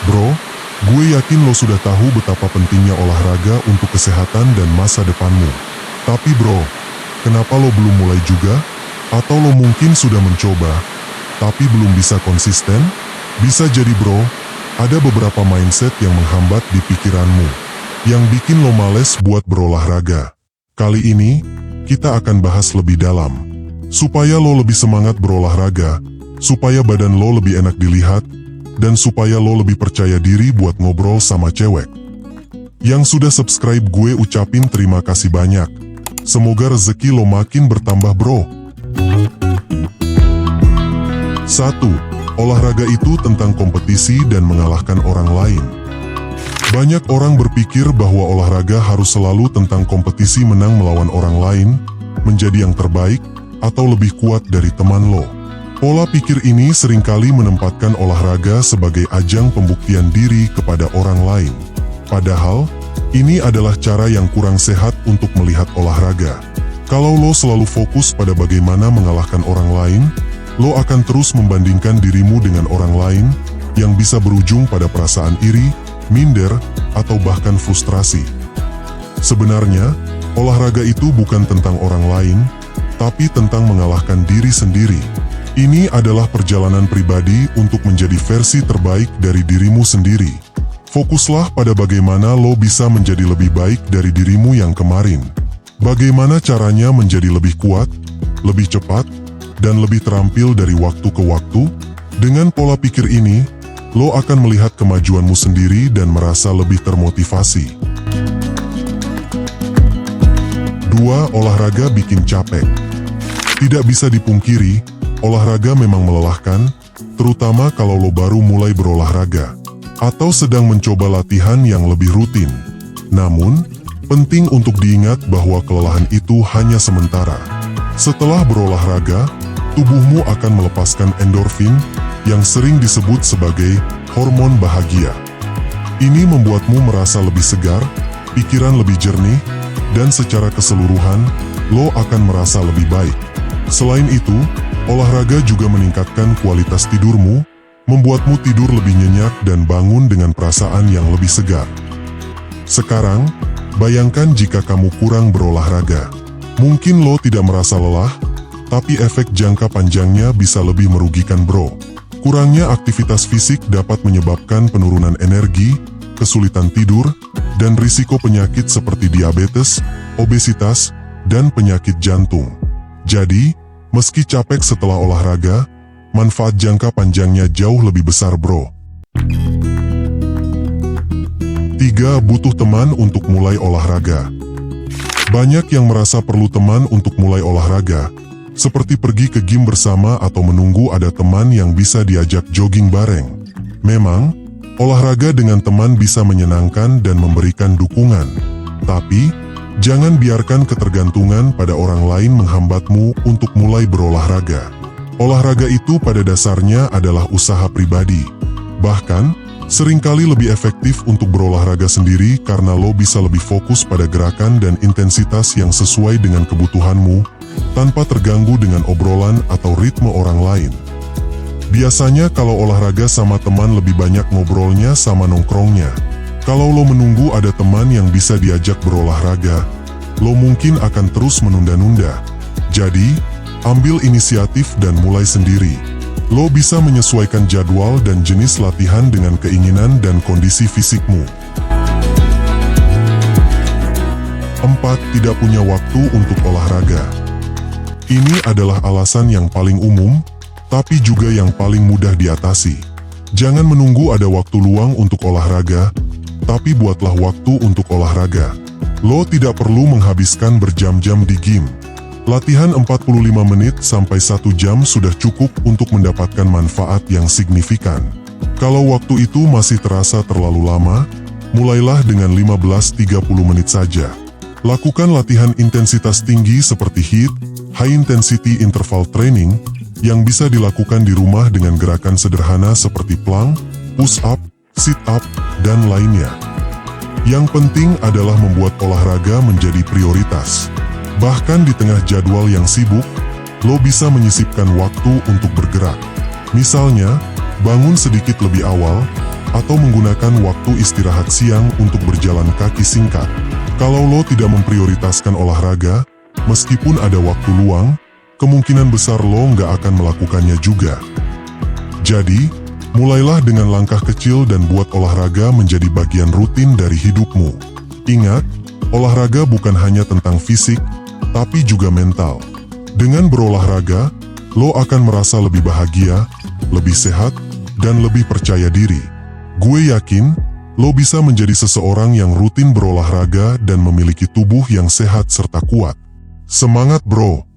Bro, gue yakin lo sudah tahu betapa pentingnya olahraga untuk kesehatan dan masa depanmu. Tapi bro, kenapa lo belum mulai juga? Atau lo mungkin sudah mencoba, tapi belum bisa konsisten? Bisa jadi bro, ada beberapa mindset yang menghambat di pikiranmu, yang bikin lo males buat berolahraga. Kali ini, kita akan bahas lebih dalam, supaya lo lebih semangat berolahraga, supaya badan lo lebih enak dilihat, dan supaya lo lebih percaya diri buat ngobrol sama cewek. Yang sudah subscribe gue ucapin terima kasih banyak. Semoga rezeki lo makin bertambah bro. 1. Olahraga itu tentang kompetisi dan mengalahkan orang lain. Banyak orang berpikir bahwa olahraga harus selalu tentang kompetisi menang melawan orang lain, menjadi yang terbaik, atau lebih kuat dari teman lo. Pola pikir ini seringkali menempatkan olahraga sebagai ajang pembuktian diri kepada orang lain. Padahal, ini adalah cara yang kurang sehat untuk melihat olahraga. Kalau lo selalu fokus pada bagaimana mengalahkan orang lain, lo akan terus membandingkan dirimu dengan orang lain, yang bisa berujung pada perasaan iri, minder, atau bahkan frustrasi. Sebenarnya, olahraga itu bukan tentang orang lain, tapi tentang mengalahkan diri sendiri. Ini adalah perjalanan pribadi untuk menjadi versi terbaik dari dirimu sendiri. Fokuslah pada bagaimana lo bisa menjadi lebih baik dari dirimu yang kemarin. Bagaimana caranya menjadi lebih kuat, lebih cepat, dan lebih terampil dari waktu ke waktu. Dengan pola pikir ini, lo akan melihat kemajuanmu sendiri dan merasa lebih termotivasi. 2. Olahraga bikin capek. Tidak bisa dipungkiri, olahraga memang melelahkan, terutama kalau lo baru mulai berolahraga, atau sedang mencoba latihan yang lebih rutin. Namun, penting untuk diingat bahwa kelelahan itu hanya sementara. Setelah berolahraga, tubuhmu akan melepaskan endorfin, yang sering disebut sebagai hormon bahagia. Ini membuatmu merasa lebih segar, pikiran lebih jernih, dan secara keseluruhan, lo akan merasa lebih baik. Selain itu, olahraga juga meningkatkan kualitas tidurmu, membuatmu tidur lebih nyenyak dan bangun dengan perasaan yang lebih segar. Sekarang, bayangkan jika kamu kurang berolahraga. Mungkin lo tidak merasa lelah, tapi efek jangka panjangnya bisa lebih merugikan bro. Kurangnya aktivitas fisik dapat menyebabkan penurunan energi, kesulitan tidur, dan risiko penyakit seperti diabetes, obesitas, dan penyakit jantung. Jadi, meski capek setelah olahraga, manfaat jangka panjangnya jauh lebih besar bro. 3. Butuh teman untuk mulai olahraga. Banyak yang merasa perlu teman untuk mulai olahraga, seperti pergi ke gym bersama atau menunggu ada teman yang bisa diajak jogging bareng. Memang, olahraga dengan teman bisa menyenangkan dan memberikan dukungan. Tapi, jangan biarkan ketergantungan pada orang lain menghambatmu untuk mulai berolahraga. Olahraga itu pada dasarnya adalah usaha pribadi. Bahkan, seringkali lebih efektif untuk berolahraga sendiri karena lo bisa lebih fokus pada gerakan dan intensitas yang sesuai dengan kebutuhanmu, tanpa terganggu dengan obrolan atau ritme orang lain. Biasanya kalau olahraga sama teman lebih banyak ngobrolnya sama nongkrongnya. Kalau lo menunggu ada teman yang bisa diajak berolahraga, lo mungkin akan terus menunda-nunda. Jadi, ambil inisiatif dan mulai sendiri. Lo bisa menyesuaikan jadwal dan jenis latihan dengan keinginan dan kondisi fisikmu. 4. Tidak punya waktu untuk olahraga. Ini adalah alasan yang paling umum, tapi juga yang paling mudah diatasi. Jangan menunggu ada waktu luang untuk olahraga, tapi buatlah waktu untuk olahraga. Lo tidak perlu menghabiskan berjam-jam di gym. Latihan 45 menit sampai 1 jam sudah cukup untuk mendapatkan manfaat yang signifikan. Kalau waktu itu masih terasa terlalu lama, mulailah dengan 15-30 menit saja. Lakukan latihan intensitas tinggi seperti HIIT, High Intensity Interval Training, yang bisa dilakukan di rumah dengan gerakan sederhana seperti plank, push up, sit up, dan lainnya. Yang penting adalah membuat olahraga menjadi prioritas. Bahkan di tengah jadwal yang sibuk, lo bisa menyisipkan waktu untuk bergerak. Misalnya, bangun sedikit lebih awal, atau menggunakan waktu istirahat siang untuk berjalan kaki singkat. Kalau lo tidak memprioritaskan olahraga, meskipun ada waktu luang, kemungkinan besar lo nggak akan melakukannya juga. Jadi, mulailah dengan langkah kecil dan buat olahraga menjadi bagian rutin dari hidupmu. Ingat, olahraga bukan hanya tentang fisik, tapi juga mental. Dengan berolahraga, lo akan merasa lebih bahagia, lebih sehat, dan lebih percaya diri. Gue yakin, lo bisa menjadi seseorang yang rutin berolahraga dan memiliki tubuh yang sehat serta kuat. Semangat bro!